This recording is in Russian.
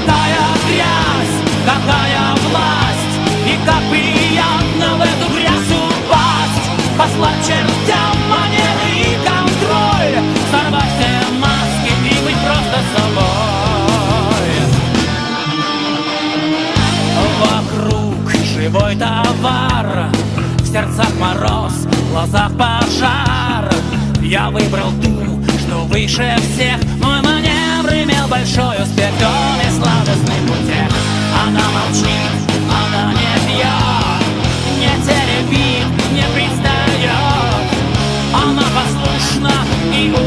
какая грязь, какая власть, и как приятно в эту грязь упасть. Послать чертям манеры и контроль, сорвать все маски и быть просто собой. Вокруг живой товар, в сердцах мороз, в глазах пожар. Я выбрал ту, что выше всех, мой маневр имел большой успех. Кто